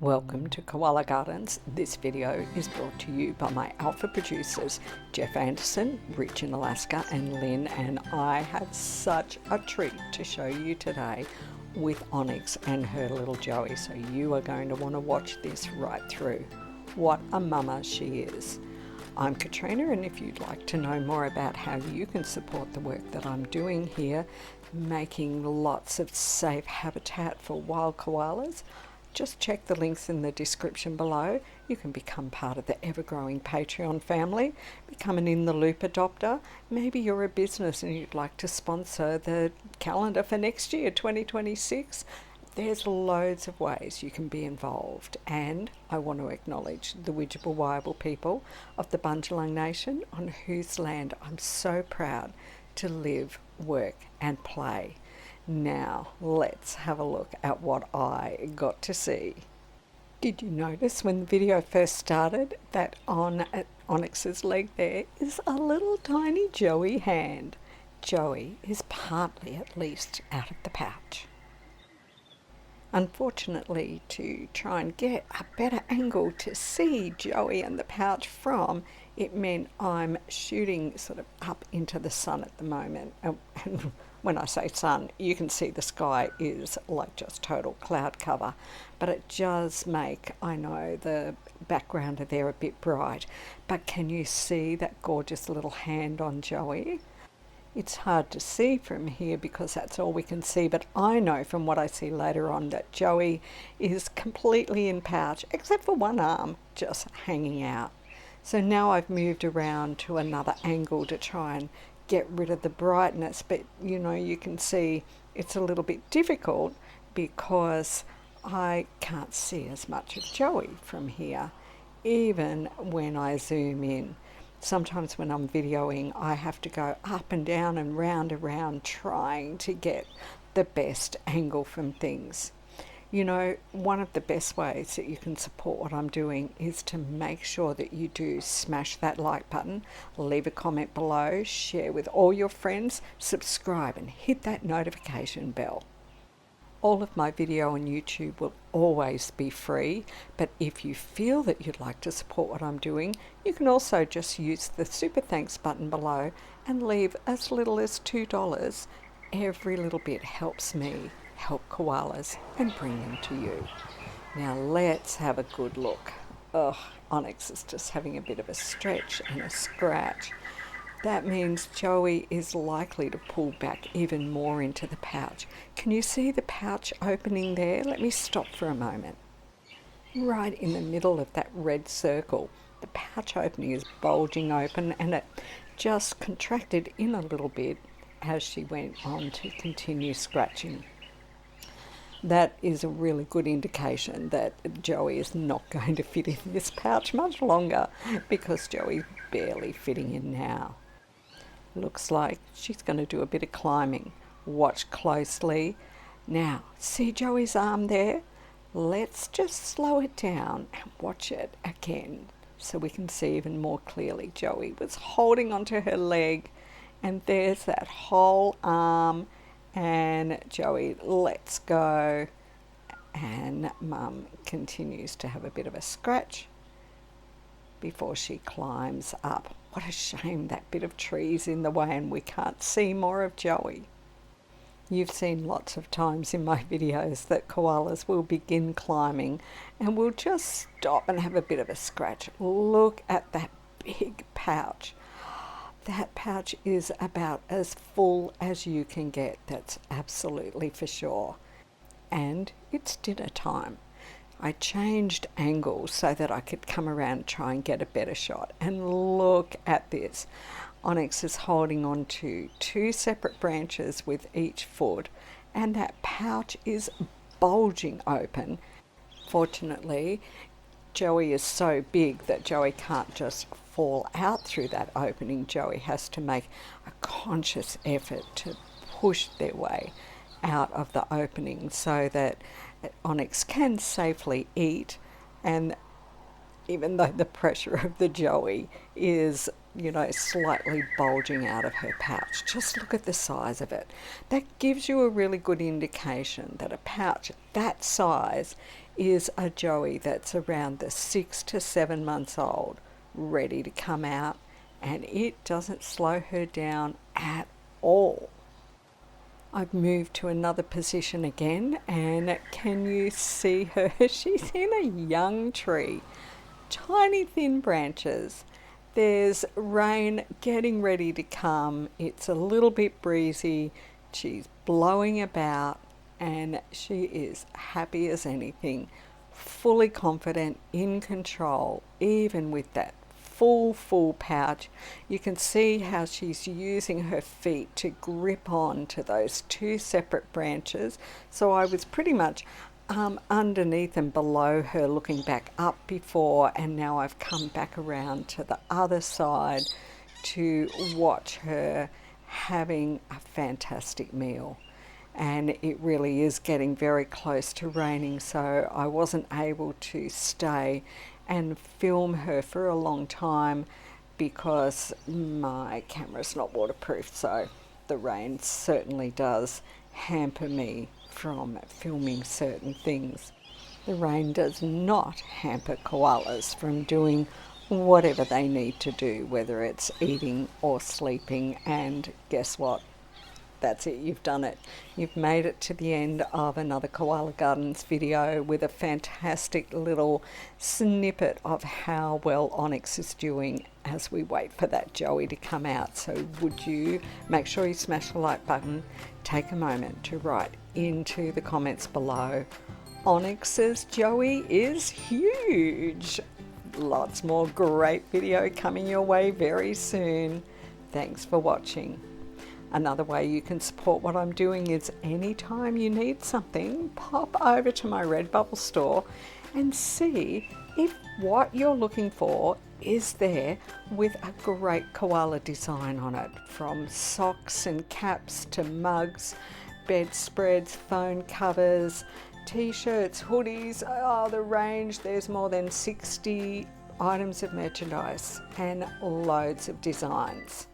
Welcome to Koala Gardens. This video is brought to you by my alpha producers, Jeff Anderson, Rich in Alaska, and Lynn, and I have such a treat to show you today with Onyx and her little Joey, so you are going to want to watch this right through. What a mama she is. I'm Katrina, and if you'd like to know more about how you can support the work that I'm doing here, making lots of safe habitat for wild koalas, just check the links in the description below. You can become part of the ever-growing Patreon family, become an In the Loop adopter. Maybe you're a business and you'd like to sponsor the calendar for next year, 2026. There's loads of ways you can be involved, and I want to acknowledge the Widjabul Waiable people of the Bundjalung Nation, on whose land I'm so proud to live, work and play. Now let's have a look at what I got to see. Did you notice when the video first started that on Onyx's leg there is a little tiny Joey hand? Joey is partly at least out of the pouch. Unfortunately, to try and get a better angle to see Joey and the pouch from, it meant I'm shooting sort of up into the sun at the moment. And when I say sun, you can see the sky is like just total cloud cover. But it does make, I know, the background there a bit bright. But can you see that gorgeous little hand on Joey? It's hard to see from here because that's all we can see, but I know from what I see later on that Joey is completely in pouch, except for one arm just hanging out. So now I've moved around to another angle to try and get rid of the brightness, but you can see it's a little bit difficult because I can't see as much of Joey from here, even when I zoom in. Sometimes when I'm videoing, I have to go up and down and round around trying to get the best angle from things. One of the best ways that you can support what I'm doing is to make sure that you do smash that like button, leave a comment below, share with all your friends, subscribe and hit that notification bell. All of my video on YouTube will always be free, but if you feel that you'd like to support what I'm doing, you can also just use the super thanks button below and leave as little as $2. Every little bit helps me help koalas and bring them to you. Now let's have a good look. Onyx is just having a bit of a stretch and a scratch. That means Joey is likely to pull back even more into the pouch. Can you see the pouch opening there? Let me stop for a moment. Right in the middle of that red circle, the pouch opening is bulging open, and it just contracted in a little bit as she went on to continue scratching. That is a really good indication that Joey is not going to fit in this pouch much longer, because Joey's barely fitting in now. Looks like she's going to do a bit of climbing. Watch closely. Now, see Joey's arm there? Let's just slow it down and watch it again so we can see even more clearly. Joey was holding onto her leg, and there's that whole arm, and Joey lets go, and Mum continues to have a bit of a scratch before she climbs up. What a shame that bit of tree's in the way and we can't see more of Joey. You've seen lots of times in my videos that koalas will begin climbing and will just stop and have a bit of a scratch. Look at that big pouch. That pouch is about as full as you can get, that's absolutely for sure. And it's dinner time. I changed angles so that I could come around and try and get a better shot. And look at this. Onyx is holding on to two separate branches with each foot, and that pouch is bulging open. Fortunately, Joey is so big that Joey can't just fall out through that opening. Joey has to make a conscious effort to push their way out of the opening so that Onyx can safely eat. And even though the pressure of the Joey is slightly bulging out of her pouch. Just look at the size of it. That gives you a really good indication that a pouch that size is a joey that's around the 6 to 7 months old, ready to come out, and it doesn't slow her down at all. I've moved to another position again, and can you see her? She's in a young tree, tiny thin branches. There's rain getting ready to come. It's a little bit breezy. She's blowing about, and she is happy as anything, fully confident, in control, even with that full pouch. You can see how she's using her feet to grip on to those two separate branches. So I was pretty much underneath and below her, looking back up before, and now I've come back around to the other side to watch her having a fantastic meal. And it really is getting very close to raining, so I wasn't able to stay and film her for a long time because my camera's not waterproof, so the rain certainly does hamper me from filming certain things. The rain does not hamper koalas from doing whatever they need to do, whether it's eating or sleeping, and guess what? That's it, you've done it. You've made it to the end of another Koala Gardens video with a fantastic little snippet of how well Onyx is doing as we wait for that joey to come out. So would you make sure you smash the like button, take a moment to write into the comments below, Onyx's joey is huge. Lots more great video coming your way very soon. Thanks for watching. Another way you can support what I'm doing is anytime you need something, pop over to my Redbubble store and see if what you're looking for is there with a great koala design on it. From socks and caps to mugs, bedspreads, phone covers, t-shirts, hoodies, the range. There's more than 60 items of merchandise and loads of designs.